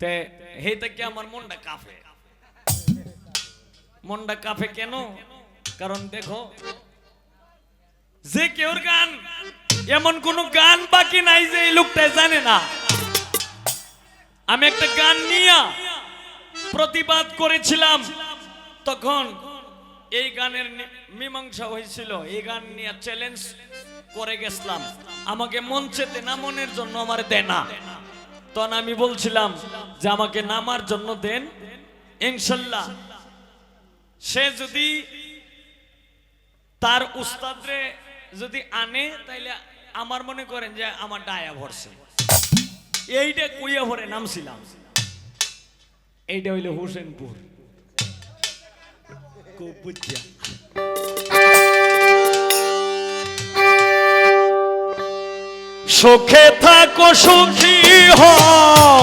তে হেতে কি আমার মনটা কাঁপে কেন? কারণ দেখো যে কেউর গান এমন কোন গান বাকি নাই যে এই লোকটা জানে না। আমি একটা গান নিয়ে প্রতিবাদ করেছিলাম, তখন এই গানের মীমাংসা হয়েছিল, এই গান নিয়ে চ্যালেঞ্জ করে গেছিলাম, আমাকে মঞ্চেতে নামনের জন্য আমার দেয় না। তখন আমি বলছিলাম যে আমাকে নামার জন্য দেন, ইনশাল্লাহ সে যদি তার উস্তাদরে যদি আনে তাইলে আমার মনে করেন যে আমার ডায়া ভরছে। এইটা কুইয়া ভরে নামছিলাম, এইটা হইল হোসেনপুর। সুখে থাকো সুখী হও,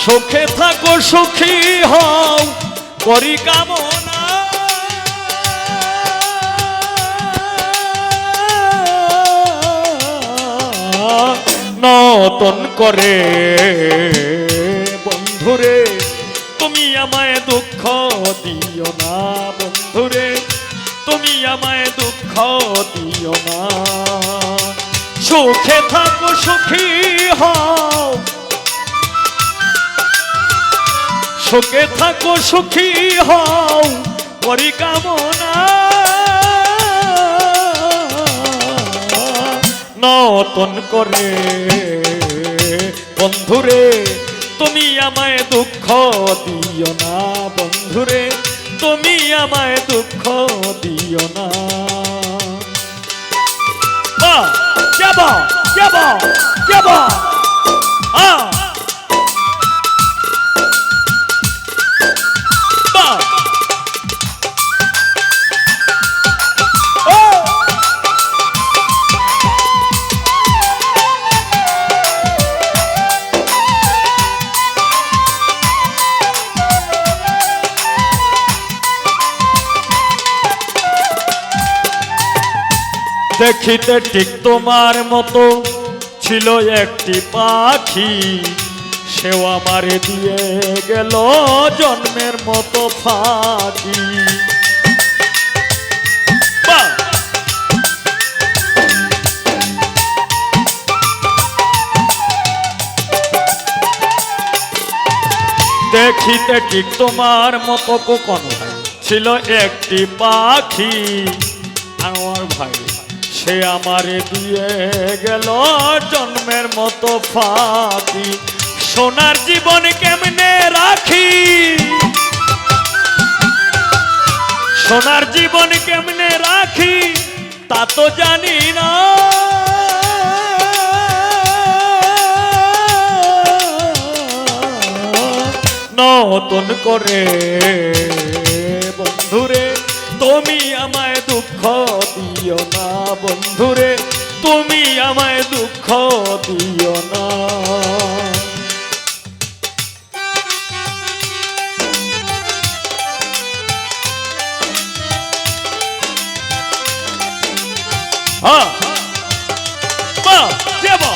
সুখে থাকো সুখী হও করি কামনা। নতুন করে বন্ধুরে তুমি আমায় দুঃখ দিও না, বন্ধুরে তুমি আমায় দুঃখ দিও না। সুখে থাকো সুখী হও, সুখে থাকো সুখী হও করি কামনা। নতুন করে বন্ধুরে তুমি আমায় দুঃখ দিও না, বন্ধুরে তুমি আমায় দুঃখ দিও না। যাবা যাবা যাবা দেখিতে ঠিক তোমার মতো ছিল একটি পাখি, সেও আমারে দিয়ে গেল জন্মের মতো ফাঁকি। দেখিতে ঠিক তোমার মতো কখনো ছিল একটি পাখি, আমার ভাই সে আমারে দিয়ে গেল জন্মের মতো ফাঁকি। সোনার জীবন কেমনে রাখি, সোনার জীবন কেমনে রাখি তা তো জানি না। নতুন করে বন্ধুরে তুমি আমায় দুঃখ দিও না, বন্ধুরে তুমি আমায় দুঃখ দিও না। হ্যাঁ যাবা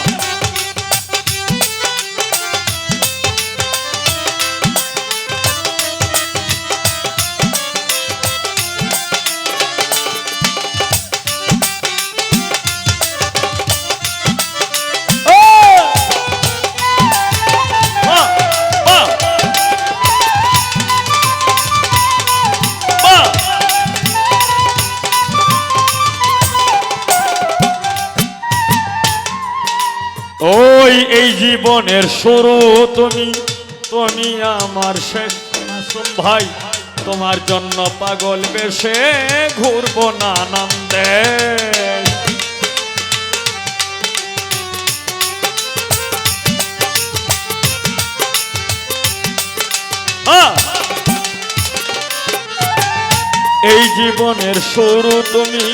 ওই এই জীবনের শুরু তুমি, তুমি আমার শেষ মাসুম ভাই, তোমার জন্য পাগল বেশে ঘুরবো নানান দেশ। এই জীবনের শুরু তুমি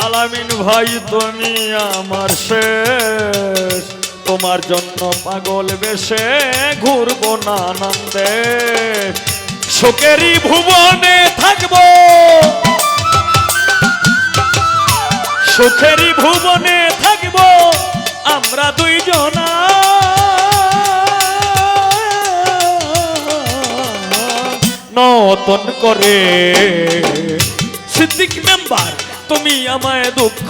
আলামিন ভাই, তুমি আমার শেষ, তোমার জন্য পাগল বেশে ঘুরবো নানান দেশ। সুখেরই ভুবনে থাকবো, সুখেরই ভুবনে থাকবো আমরা দুইজনা নতুন করে সিদ্দিক মেম্বার তুমি আমায় দুঃখ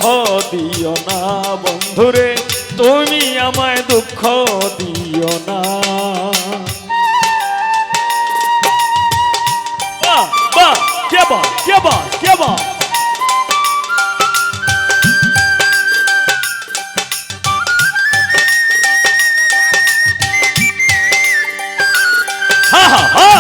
দিও না বন্ধুরে তুমি আমায় দুঃখ দিও না বাহ বাহ কে বাহ কে বাহ কে বাহ হা হা হা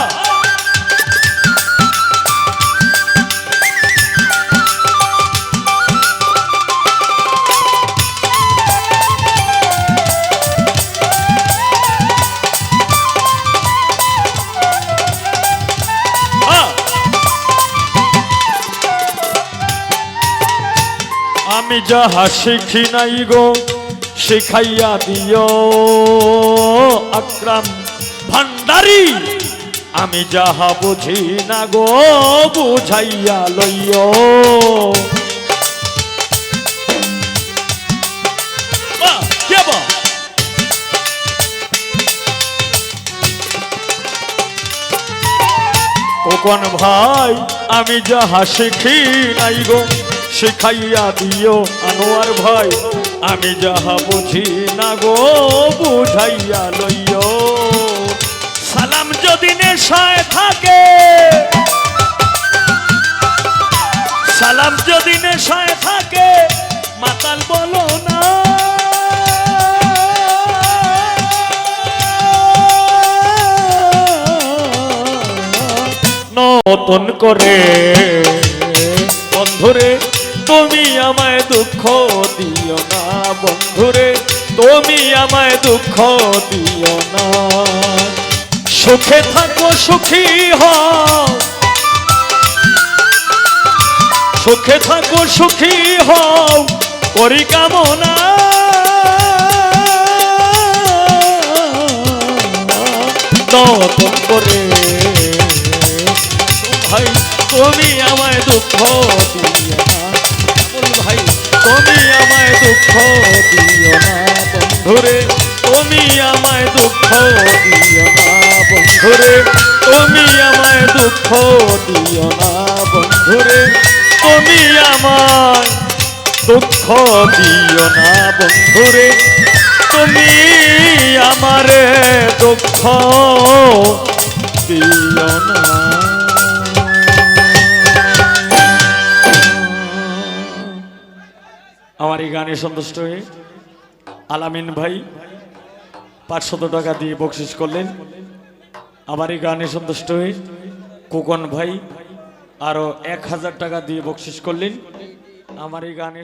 আমি যাহা শিখি নাই গো শিখাইয়া দিও আকরাম ভান্ডারী আমি যাহা বুঝি না গো বুঝাইয়া লইও কোন ভাই আমি যাহা শিখি নাই গো শিখাইয়া দিও আনোয়ার ভাই আমি যাহা বুঝি না গো বুঝাইয়া লইও সালাম যদি নেশায় থাকে সালাম যদি নেশায় থাকে মাতাল বলো না নতুন করে বন্ধুরে তুমি আমায় দুঃখ দিও না বন্ধুরে তুমি আমায় দুঃখ দিও না সুখে থাকো সুখী হও সুখে থাকো সুখী হও করি কামনা নতুন করে ভাই তুমি আমায় দুঃখ দিও না ভাই তুমি আমায় দুঃখ দিও না বন্ধুরে তুমি আমায় দুঃখ দিও না বন্ধুরে তুমি আমায় দুঃখ দিও না বন্ধুরে তুমি আমায় দুঃখ দিও না বন্ধুরে তুমি আমারে দুঃখ দিও না আমার এই গানে সন্তুষ্ট হয়ে আলামিন ভাই 500 টাকা দিয়ে বকশিশ করলেন আমার এই গানে সন্তুষ্ট হয়ে খোকন ভাই আরো 1000 টাকা দিয়ে বকশিশ করলেন আমার এই গানে